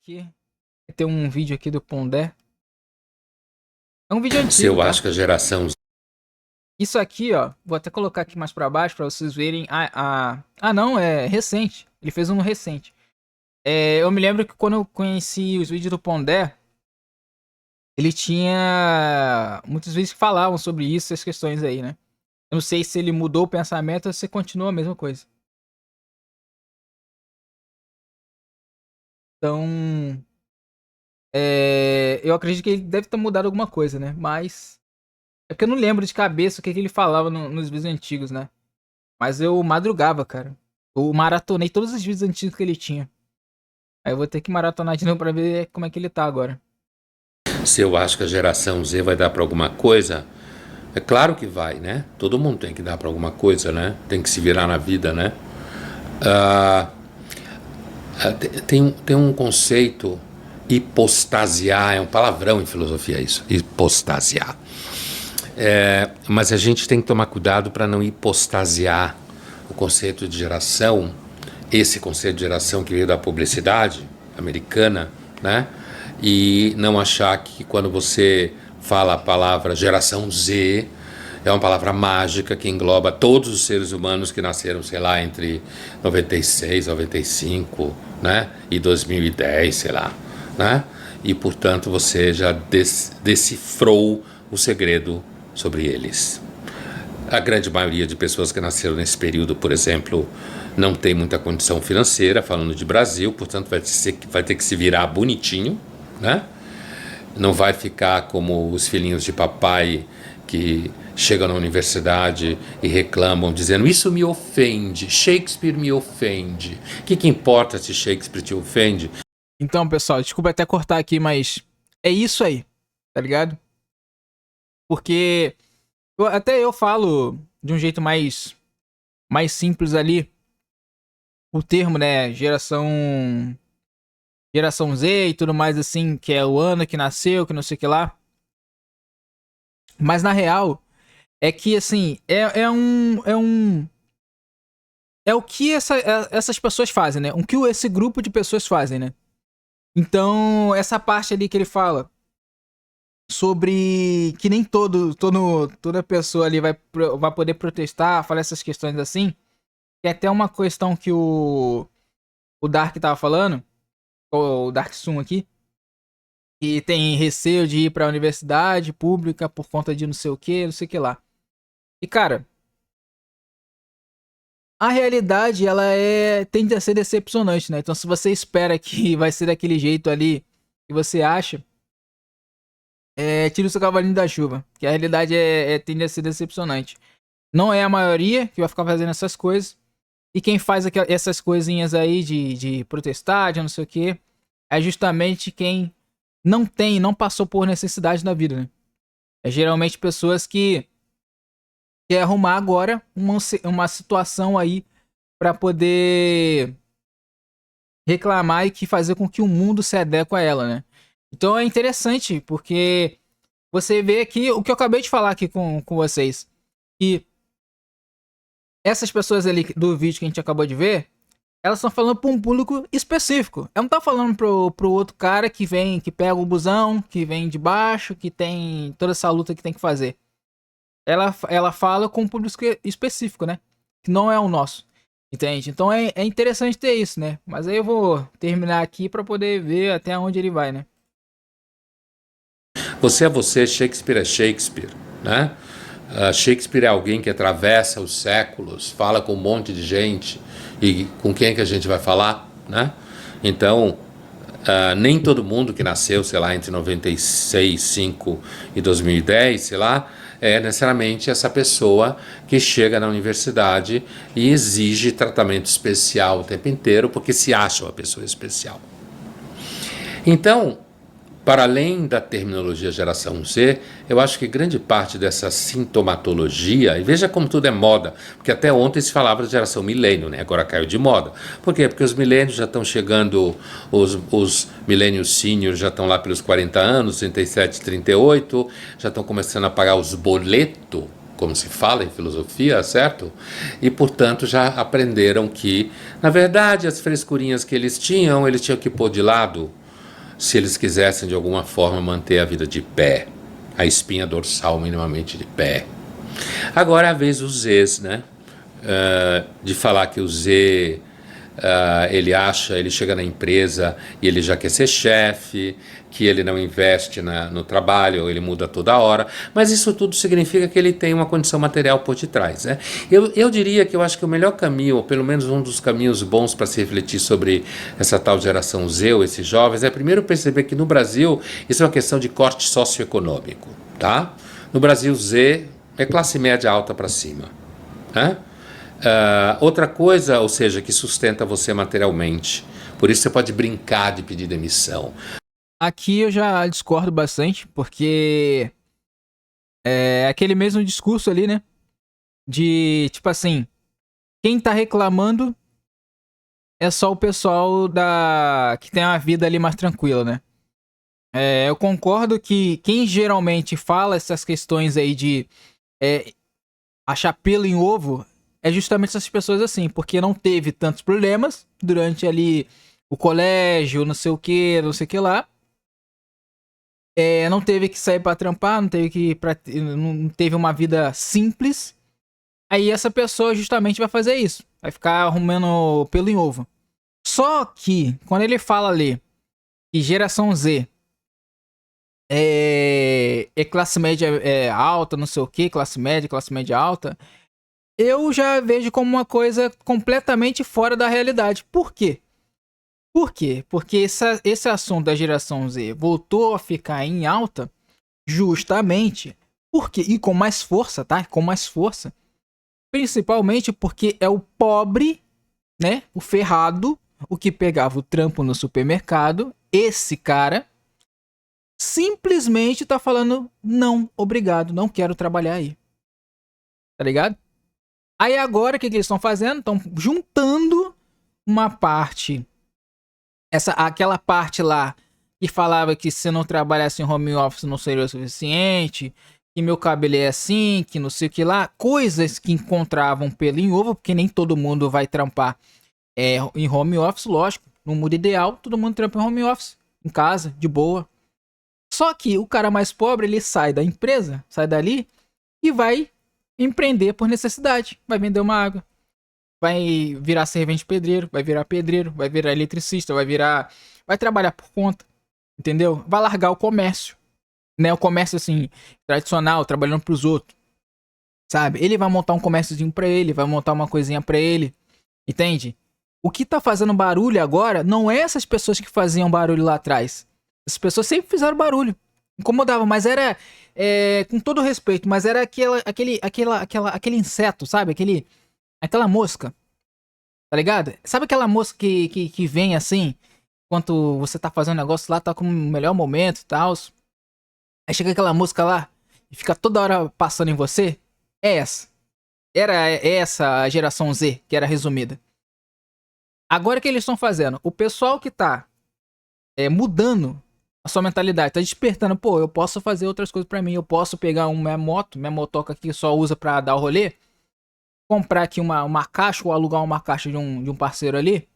aqui. Tem um vídeo aqui do Pondé. É um vídeo Se antigo, eu tá? acho que a geração. Isso aqui, ó. Vou até colocar aqui mais pra baixo pra vocês verem. Ah, não, é recente. Ele fez um recente. Eu me lembro que quando eu conheci os vídeos do Pondé, ele tinha muitos vídeos que falavam sobre isso, essas questões aí, né? Eu não sei se ele mudou o pensamento ou se continua a mesma coisa. Então, eu acredito que ele deve ter mudado alguma coisa, né? Mas é porque eu não lembro de cabeça o que ele falava nos vídeos antigos, né? Mas eu madrugava, cara. Eu maratonei todos os vídeos antigos que ele tinha. Aí eu vou ter que maratonar de novo pra ver como é que ele tá agora. Se eu acho que a geração Z vai dar para alguma coisa, é claro que vai, né? Todo mundo tem que dar para alguma coisa, né? Tem que se virar na vida, né? Ah, tem um conceito, hipostasiar, é um palavrão em filosofia isso, hipostasiar. Mas a gente tem que tomar cuidado para não hipostasiar o conceito de geração, esse conceito de geração que veio da publicidade americana, né? E não achar que quando você fala a palavra geração Z, é uma palavra mágica que engloba todos os seres humanos que nasceram, sei lá, entre 96, 95, né? E 2010, sei lá, né? E, portanto, você já decifrou o segredo sobre eles. A grande maioria de pessoas que nasceram nesse período, por exemplo, não tem muita condição financeira, falando de Brasil, portanto vai ter que se virar bonitinho, né? Não vai ficar como os filhinhos de papai que chegam na universidade e reclamam, dizendo: isso me ofende, Shakespeare me ofende. O que importa se Shakespeare te ofende? Então, pessoal, desculpa até cortar aqui, mas é isso aí, tá ligado? Porque até eu falo de um jeito mais simples ali o termo, né? Geração Z e tudo mais assim, que é o ano que nasceu, que não sei o que lá. Mas na real, é que assim, é o que essas pessoas fazem, né? O que esse grupo de pessoas fazem, né? Então, essa parte ali que ele fala sobre que nem toda pessoa ali vai poder protestar, falar essas questões assim. É até uma questão que o Dark tava falando, ou o Dark Sun aqui, que tem receio de ir pra universidade pública por conta de não sei o que lá. E cara, a realidade ela tende a ser decepcionante, né? Então se você espera que vai ser daquele jeito ali que você acha, tira o seu cavalinho da chuva, que a realidade tende a ser decepcionante. Não é a maioria que vai ficar fazendo essas coisas. E quem faz essas coisinhas aí de protestar, de não sei o que, é justamente quem não passou por necessidade na vida, né? É geralmente pessoas que quer arrumar agora uma situação aí pra poder reclamar e que fazer com que o mundo se adeque a ela, né? Então é interessante, porque você vê aqui o que eu acabei de falar aqui com vocês. Que essas pessoas ali do vídeo que a gente acabou de ver, elas estão falando para um público específico. Ela não tá falando pro outro cara que vem, que pega o busão, que vem de baixo, que tem toda essa luta que tem que fazer. Ela fala com um público específico, né? Que não é o nosso. Entende? Então é interessante ter isso, né? Mas aí eu vou terminar aqui para poder ver até onde ele vai, né? Você é você, Shakespeare é Shakespeare, né? Shakespeare é alguém que atravessa os séculos, fala com um monte de gente, e com quem é que a gente vai falar, né? Então, nem todo mundo que nasceu, sei lá, entre 96, 5 e 2010, sei lá, é necessariamente essa pessoa que chega na universidade e exige tratamento especial o tempo inteiro porque se acha uma pessoa especial. Então, para além da terminologia geração Z, eu acho que grande parte dessa sintomatologia, e veja como tudo é moda, porque até ontem se falava de geração milênio, né? Agora caiu de moda. Por quê? Porque os milênios já estão chegando, os milênios seniors já estão lá pelos 40 anos, 37, 38, já estão começando a pagar os boletos, como se fala em filosofia, certo? E, portanto, já aprenderam que, na verdade, as frescurinhas que eles tinham que pôr de lado, se eles quisessem de alguma forma manter a vida de pé, a espinha dorsal minimamente de pé. Agora é a vez dos Zs, né? De falar que o Z, ele chega na empresa e ele já quer ser chefe, que ele não investe no trabalho, ele muda toda hora, mas isso tudo significa que ele tem uma condição material por detrás, né? Eu diria que eu acho que o melhor caminho, ou pelo menos um dos caminhos bons para se refletir sobre essa tal geração Z, ou esses jovens, é primeiro perceber que no Brasil isso é uma questão de corte socioeconômico, tá? No Brasil, Z é classe média alta para cima, né? Outra coisa, ou seja, que sustenta você materialmente. Por isso você pode brincar de pedir demissão. Aqui eu já discordo bastante, porque é aquele mesmo discurso ali, né? De, tipo assim, quem tá reclamando é só o pessoal que tem uma vida ali mais tranquila, né? Eu concordo que quem geralmente fala essas questões aí de achar pelo em ovo é justamente essas pessoas assim, porque não teve tantos problemas durante ali o colégio, não sei o que, não sei o que lá. Não teve que sair pra trampar, não teve uma vida simples. Aí essa pessoa justamente vai fazer isso. Vai ficar arrumando pelo em ovo. Só que, quando ele fala ali que geração Z é classe média alta, não sei o que, classe média alta, eu já vejo como uma coisa completamente fora da realidade. Por quê? Por quê? Porque esse assunto da geração Z voltou a ficar em alta justamente porque, e com mais força, tá? Com mais força. Principalmente porque é o pobre, né? O ferrado, o que pegava o trampo no supermercado. Esse cara simplesmente tá falando: não, obrigado, não quero trabalhar aí. Tá ligado? Aí agora o que eles estão fazendo? Estão juntando uma parte. Aquela parte lá que falava que se não trabalhasse em home office não seria o suficiente, que meu cabelo é assim, que não sei o que lá, coisas que encontravam pelo em ovo, porque nem todo mundo vai trampar em home office, lógico, no mundo ideal, todo mundo trampa em home office, em casa, de boa. Só que o cara mais pobre, ele sai da empresa, sai dali e vai empreender por necessidade, vai vender uma água, vai virar servente pedreiro, vai virar eletricista, vai trabalhar por conta, entendeu? Vai largar o comércio, né? O comércio assim tradicional, trabalhando pros outros, sabe? Ele vai montar um comérciozinho pra ele, vai montar uma coisinha pra ele, entende? O que tá fazendo barulho agora não é essas pessoas que faziam barulho lá atrás. As pessoas sempre fizeram barulho, incomodava, mas era com todo respeito, mas era aquele inseto, sabe? Aquela mosca, tá ligado? Sabe aquela mosca que vem assim, enquanto você tá fazendo um negócio lá, tá com o melhor momento e tal. Aí chega aquela mosca lá e fica toda hora passando em você? É essa. Era essa a geração Z, que era resumida. Agora o que eles estão fazendo? O pessoal que tá mudando a sua mentalidade, tá despertando, pô, eu posso fazer outras coisas pra mim, eu posso pegar minha motoca aqui só usa pra dar o rolê, comprar aqui uma caixa ou alugar uma caixa de um parceiro ali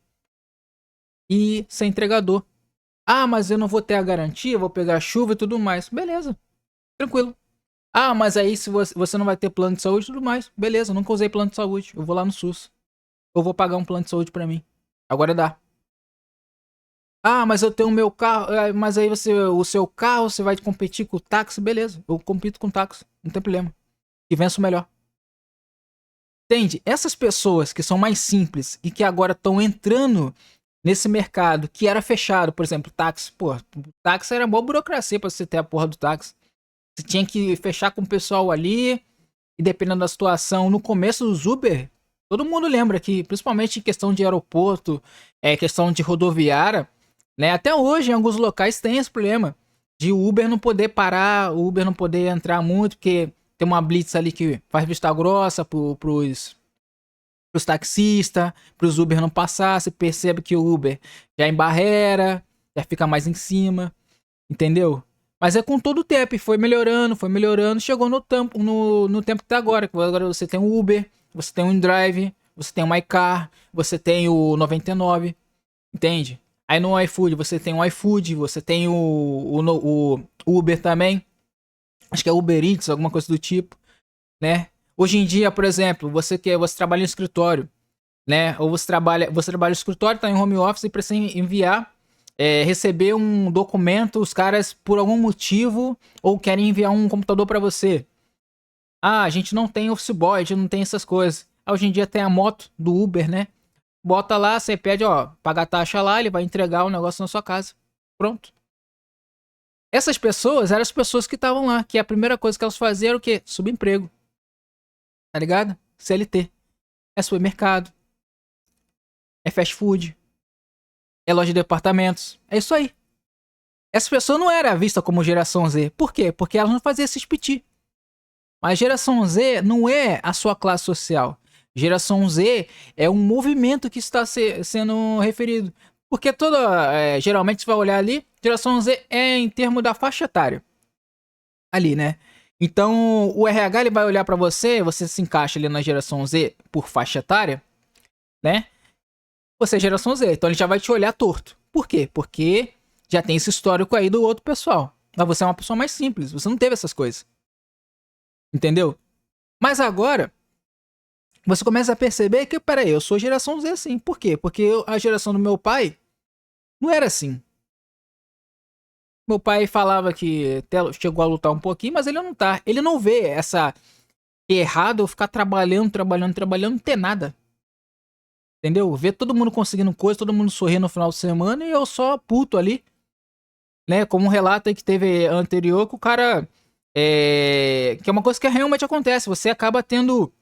e ser entregador. Ah, mas eu não vou ter a garantia, vou pegar chuva e tudo mais. Beleza, tranquilo. Ah, mas aí se você não vai ter plano de saúde e tudo mais. Beleza, nunca usei plano de saúde. Eu vou lá no SUS. Eu vou pagar um plano de saúde pra mim. Agora dá. Ah, mas eu tenho o meu carro. Mas aí o seu carro, você vai competir com o táxi. Beleza, eu compito com o táxi. Não tem problema. E venço melhor. Entende? Essas pessoas que são mais simples e que agora estão entrando nesse mercado que era fechado, por exemplo, táxi. Pô, táxi era boa burocracia pra você ter a porra do táxi. Você tinha que fechar com o pessoal ali. E dependendo da situação, no começo dos Uber, todo mundo lembra que, principalmente em questão de aeroporto, questão de rodoviária, né? Até hoje, em alguns locais, tem esse problema de o Uber não poder parar, o Uber não poder entrar muito, porque tem uma blitz ali que faz vista grossa pros taxistas, pros Uber não passar. Você percebe que o Uber já é em barreira, já fica mais em cima, entendeu? Mas é com todo o tempo, e foi melhorando, chegou no tempo que tá agora. Agora você tem o Uber, você tem o InDrive, você tem o MyCar, você tem o 99, entende? Aí no iFood você tem o iFood, você tem o Uber também. Acho que é Uber Eats, alguma coisa do tipo, né? Hoje em dia, por exemplo, você trabalha em escritório, né? Ou você trabalha no escritório, tá em home office e precisa enviar, receber um documento, os caras por algum motivo ou querem enviar um computador para você. Ah, a gente não tem office boy, a gente não tem essas coisas. Hoje em dia tem a moto do Uber, né? Bota lá, você pede, ó, paga a taxa lá, ele vai entregar o negócio na sua casa. Pronto. Essas pessoas eram as pessoas que estavam lá, que a primeira coisa que elas faziam era o quê? Subemprego. Tá ligado? CLT. É supermercado. É fast food. É loja de departamentos. É isso aí. Essa pessoa não era vista como geração Z. Por quê? Porque ela não fazia esses piti. Mas geração Z não é a sua classe social. Geração Z é um movimento que está sendo referido. Porque geralmente você vai olhar ali, geração Z é em termos da faixa etária. Ali, né? Então, o RH ele vai olhar pra você, você se encaixa ali na geração Z por faixa etária, né? Você é geração Z, então ele já vai te olhar torto. Por quê? Porque já tem esse histórico aí do outro pessoal. Mas você é uma pessoa mais simples, você não teve essas coisas. Entendeu? Mas agora, você começa a perceber que, peraí, eu sou geração Z sim. Por quê? Porque a geração do meu pai não era assim. Meu pai falava que até chegou a lutar um pouquinho, mas ele não tá. Ele não vê essa errado eu ficar trabalhando, não ter nada. Entendeu? Ver todo mundo conseguindo coisa, todo mundo sorrindo no final de semana e eu só puto ali. Né? Como um relato aí que teve anterior que o cara. Que é uma coisa que realmente acontece. Você acaba tendo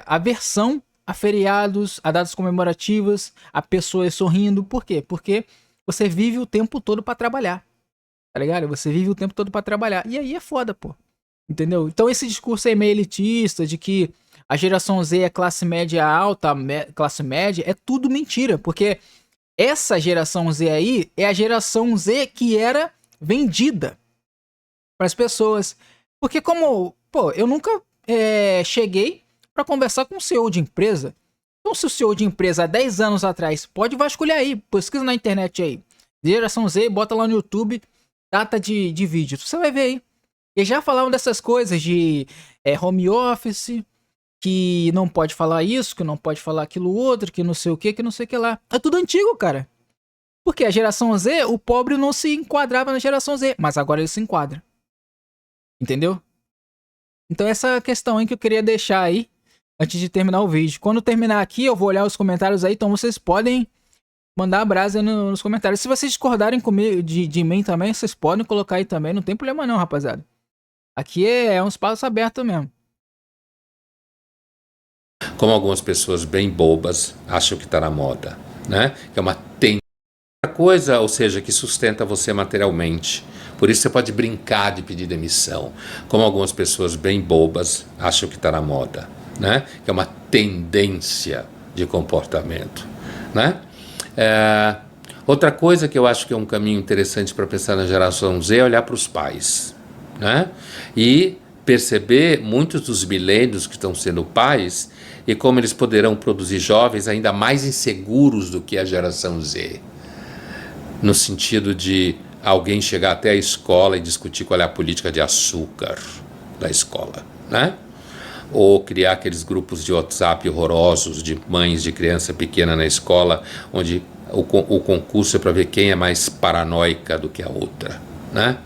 aversão a feriados, a datas comemorativas, a pessoas sorrindo. Por quê? Porque você vive o tempo todo pra trabalhar. Tá ligado? Você vive o tempo todo pra trabalhar. E aí é foda, pô. Entendeu? Então esse discurso aí meio elitista de que a geração Z é classe média alta, classe média, é tudo mentira. Porque essa geração Z aí é a geração Z que era vendida para as pessoas. Porque como, pô, eu nunca cheguei pra conversar com um CEO de empresa. Então se o CEO de empresa há 10 anos atrás, pode vasculhar aí, pesquisa na internet aí. Geração Z, bota lá no YouTube, data de vídeo. Você vai ver aí. E já falavam dessas coisas de home office, que não pode falar isso, que não pode falar aquilo outro, que não sei o que não sei o que lá. É tudo antigo, cara. Porque a geração Z, o pobre não se enquadrava na geração Z, mas agora ele se enquadra. Entendeu? Então essa questão aí que eu queria deixar aí, antes de terminar o vídeo. Quando terminar aqui, eu vou olhar os comentários aí, então vocês podem mandar a brasa aí nos comentários. Se vocês discordarem comigo, de mim também, vocês podem colocar aí também, não tem problema não, rapaziada. Aqui é um espaço aberto mesmo. Como algumas pessoas bem bobas acham que está na moda, né? Que é uma coisa, ou seja, que sustenta você materialmente. Por isso você pode brincar de pedir demissão. Como algumas pessoas bem bobas acham que está na moda, né? Que é uma tendência de comportamento, né? Outra coisa que eu acho que é um caminho interessante para pensar na geração Z é olhar para os pais, né? E perceber muitos dos milênios que estão sendo pais e como eles poderão produzir jovens ainda mais inseguros do que a geração Z. No sentido de alguém chegar até a escola e discutir qual é a política de açúcar da escola, né? Ou criar aqueles grupos de WhatsApp horrorosos de mães de criança pequena na escola, onde o concurso é para ver quem é mais paranoica do que a outra, né?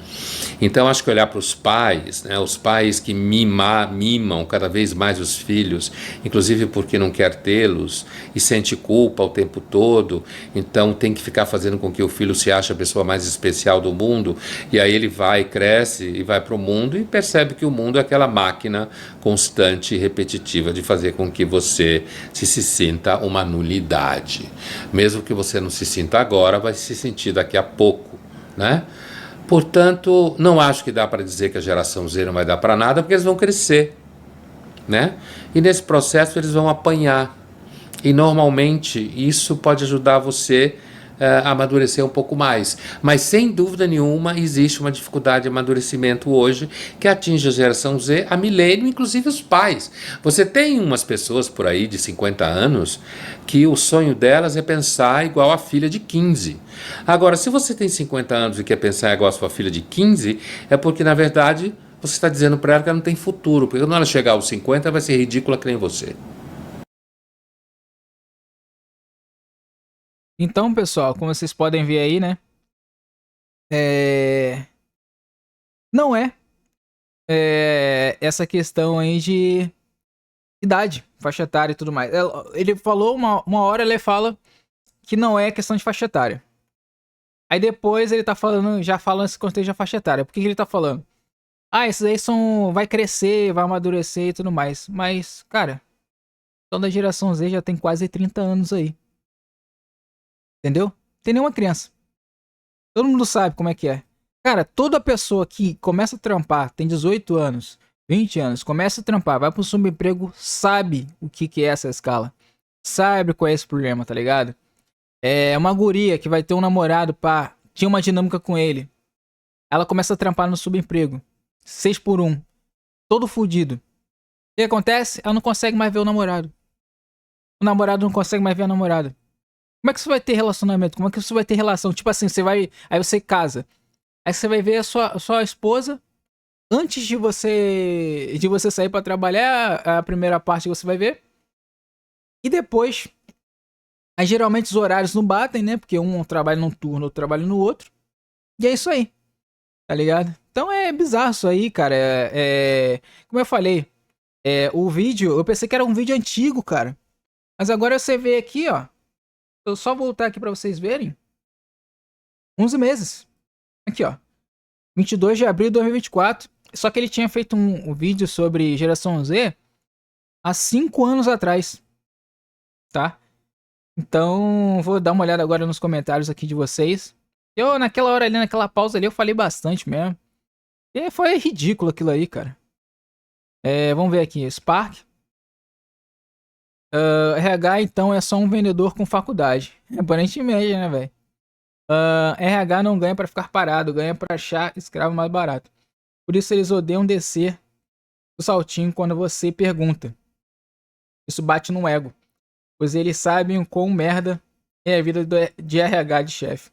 Então acho que olhar para os pais, né, os pais que mimam cada vez mais os filhos, inclusive porque não quer tê-los e sente culpa o tempo todo, então tem que ficar fazendo com que o filho se ache a pessoa mais especial do mundo, e aí ele vai, cresce e vai para o mundo e percebe que o mundo é aquela máquina constante e repetitiva de fazer com que você se sinta uma nulidade. Mesmo que você não se sinta agora, vai se sentir daqui a pouco, né? Portanto, não acho que dá para dizer que a geração Z não vai dar para nada, porque eles vão crescer, né? E nesse processo eles vão apanhar. E normalmente isso pode ajudar você amadurecer um pouco mais. Mas, sem dúvida nenhuma, existe uma dificuldade de amadurecimento hoje que atinge a geração Z, a milênio, inclusive os pais. Você tem umas pessoas por aí de 50 anos que o sonho delas é pensar igual a filha de 15. Agora, se você tem 50 anos e quer pensar igual a sua filha de 15, é porque, na verdade, você está dizendo para ela que ela não tem futuro, porque quando ela chegar aos 50, ela vai ser ridícula que nem você. Então, pessoal, como vocês podem ver aí, né? Não essa questão aí de idade, faixa etária e tudo mais. Ele falou, uma hora ele fala que não é questão de faixa etária. Aí depois ele tá falando, já falando esse contexto da faixa etária. Por que ele tá falando? Ah, esses aí vai crescer, vai amadurecer e tudo mais. Mas, cara, então da geração Z já tem quase 30 anos aí. Entendeu? Tem nenhuma criança. Todo mundo sabe como é que é. Cara, toda pessoa que começa a trampar, tem 18 anos, 20 anos, começa a trampar, vai pro subemprego, sabe o que é essa escala. Sabe qual é esse problema, tá ligado? É uma guria que vai ter um namorado, pá, tinha uma dinâmica com ele. Ela começa a trampar no subemprego. 6 por 1. Todo fudido. O que acontece? Ela não consegue mais ver o namorado. O namorado não consegue mais ver a namorada. Como é que você vai ter relacionamento? Como é que você vai ter relação? Tipo assim, você vai. Aí você casa. Aí você vai ver a sua esposa. Antes de você sair pra trabalhar, a primeira parte que você vai ver. E depois. Aí geralmente os horários não batem, né? Porque um trabalha num turno, outro trabalha no outro. E é isso aí. Tá ligado? Então é bizarro isso aí, cara. Como eu falei, o vídeo, eu pensei que era um vídeo antigo, cara. Mas agora você vê aqui, ó. Eu só voltar aqui pra vocês verem. 11 meses. Aqui, ó. 22 de abril de 2024. Só que ele tinha feito um vídeo sobre geração Z há 5 anos atrás. Tá? Então, vou dar uma olhada agora nos comentários aqui de vocês. Eu, naquela hora ali, naquela pausa ali, eu falei bastante mesmo. E foi ridículo aquilo aí, cara. Vamos ver aqui. Spark. RH, então, é só um vendedor com faculdade. Aparentemente, né, velho? RH não ganha pra ficar parado, ganha pra achar escravo mais barato. Por isso eles odeiam descer o saltinho quando você pergunta. Isso bate no ego. Pois eles sabem o quão merda é a vida de RH de chefe.